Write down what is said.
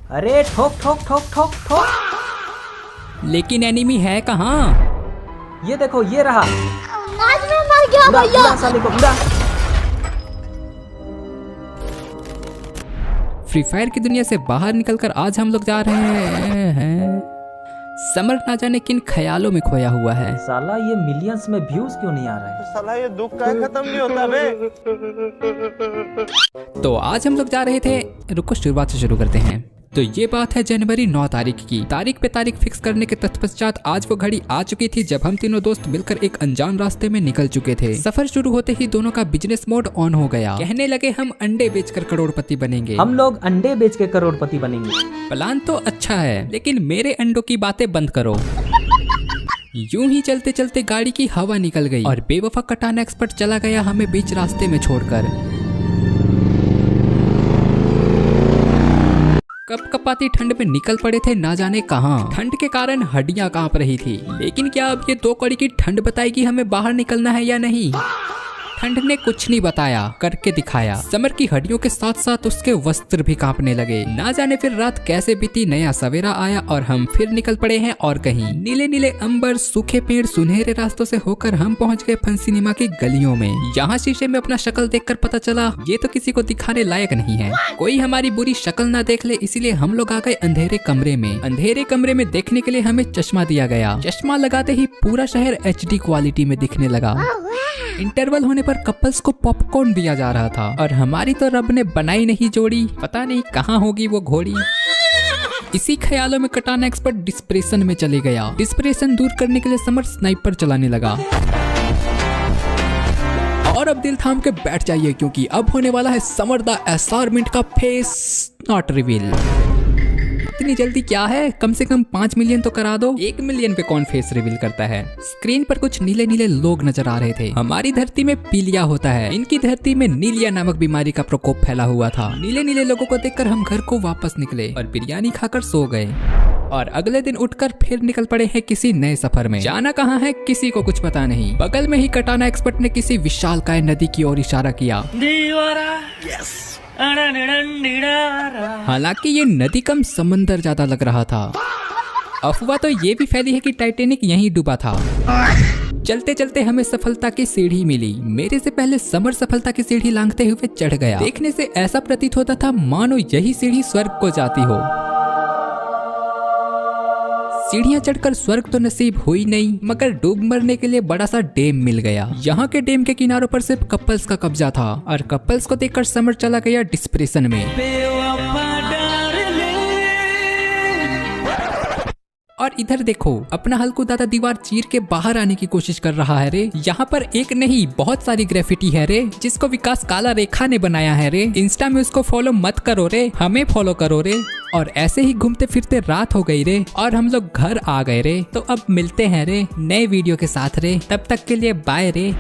अरे ठोक ठोक ठोक ठोक ठोक। लेकिन एनिमी है कहाँ? ये देखो, ये रहा। आज मैं मर गया उड़ा, भैया। उड़ा साले को, उड़ा। फ्री फायर की दुनिया से बाहर निकलकर आज हम लोग जा रहे हैं। समर ना जाने किन ख्यालों में खोया हुआ है। साला ये मिलियंस में व्यूज क्यों नहीं आ रहा है? साला ये दुख का खत्म नहीं होता बे। तो आज हम लोग जा रहे थे, रुको शुरुआत से शुरू करते हैं। तो ये बात है जनवरी 9 तारीख की। तारीख पे तारीख फिक्स करने के तत्पश्चात आज वो घड़ी आ चुकी थी जब हम तीनों दोस्त मिलकर एक अनजान रास्ते में निकल चुके थे। सफर शुरू होते ही दोनों का बिजनेस मोड ऑन हो गया। कहने लगे हम अंडे बेचकर करोड़पति बनेंगे। हम लोग अंडे बेच के करोड़पति बनेंगे। प्लान तो अच्छा है, लेकिन मेरे अंडों की बातें बंद करो। यूं ही चलते चलते गाड़ी की हवा निकल गई और बेवफा कटाना एक्सपर्ट चला गया हमें बीच रास्ते में छोड़कर। कपकपाती ठंड में निकल पड़े थे ना जाने कहां। ठंड के कारण हड्डियां कांप रही थी। लेकिन क्या अब ये 2 कड़ी की ठंड बताएगी हमें बाहर निकलना है या नहीं? ठंड ने कुछ नहीं बताया, करके दिखाया। समर की हड्डियों के साथ साथ उसके वस्त्र भी कांपने लगे। ना जाने फिर रात कैसे बीती, नया सवेरा आया और हम फिर निकल पड़े हैं और कहीं। नीले नीले अंबर, सूखे पेड़, सुनहरे रास्तों से होकर हम पहुंच गए फन सिनेमा की गलियों में। यहाँ शीशे में अपना शक्ल देखकर पता चला ये तो किसी को दिखाने लायक नहीं है। कोई हमारी बुरी शक्ल ना देख ले, इसीलिए हम लोग आ गए अंधेरे कमरे में। अंधेरे कमरे में देखने के लिए हमें चश्मा दिया गया। चश्मा लगाते ही पूरा शहर HD क्वालिटी में दिखने लगा। इंटरवल होने पर कपल्स को पॉपकॉर्न दिया जा रहा था और हमारी तो रब ने बनाई नहीं जोड़ी, पता नहीं कहाँ होगी वो घोड़ी। इसी ख्यालों में कटाना एक्सपर्ट डिस्प्रेशन में चले गया। डिस्प्रेशन दूर करने के लिए समर स्नाइपर चलाने लगा। और अब दिल थाम के बैठ जाइए क्योंकि अब होने वाला है समर द असाइनमेंट का फेस नॉट रिवील। इतनी जल्दी क्या है, कम से कम 5 मिलियन तो करा दो। 1 मिलियन पे कौन फेस रिवील करता है? स्क्रीन पर कुछ नीले नीले लोग नजर आ रहे थे। हमारी धरती में पीलिया होता है, इनकी धरती में नीलिया नामक बीमारी का प्रकोप फैला हुआ था। नीले नीले लोगों को देखकर हम घर को वापस निकले और बिरयानी खाकर सो गए। और अगले दिन उठकर फिर निकल पड़े हैं किसी नए सफर में। जाना कहाँ है किसी को कुछ पता नहीं। बगल में ही कटाना एक्सपर्ट ने किसी विशालकाय नदी की ओर इशारा किया। हालांकि ये नदी कम समंदर ज्यादा लग रहा था। अफवाह तो ये भी फैली है कि टाइटैनिक यहीं डूबा था। चलते चलते हमें सफलता की सीढ़ी मिली। मेरे से पहले समर सफलता की सीढ़ी लांघते हुए चढ़ गया। देखने से ऐसा प्रतीत होता था मानो यही सीढ़ी स्वर्ग को जाती हो। सीढ़ियां चढ़कर स्वर्ग तो नसीब हुई नहीं, मगर डूब मरने के लिए बड़ा सा डैम मिल गया। यहाँ के डैम के किनारों पर सिर्फ कपल्स का कब्जा था और कपल्स को देखकर समर चला गया डिस्प्रेशन में। और इधर देखो, अपना हल्कू दादा दीवार चीर के बाहर आने की कोशिश कर रहा है रे। यहाँ पर एक नहीं बहुत सारी ग्रेफिटी है रे, जिसको विकास काला रेखा ने बनाया है रे। इंस्टा में उसको फॉलो मत करो रे, हमें फॉलो करो रे। और ऐसे ही घूमते फिरते रात हो गई रे और हम लोग घर आ गए रे। तो अब मिलते हैं रे नए वीडियो के साथ रे, तब तक के लिए बाय रे।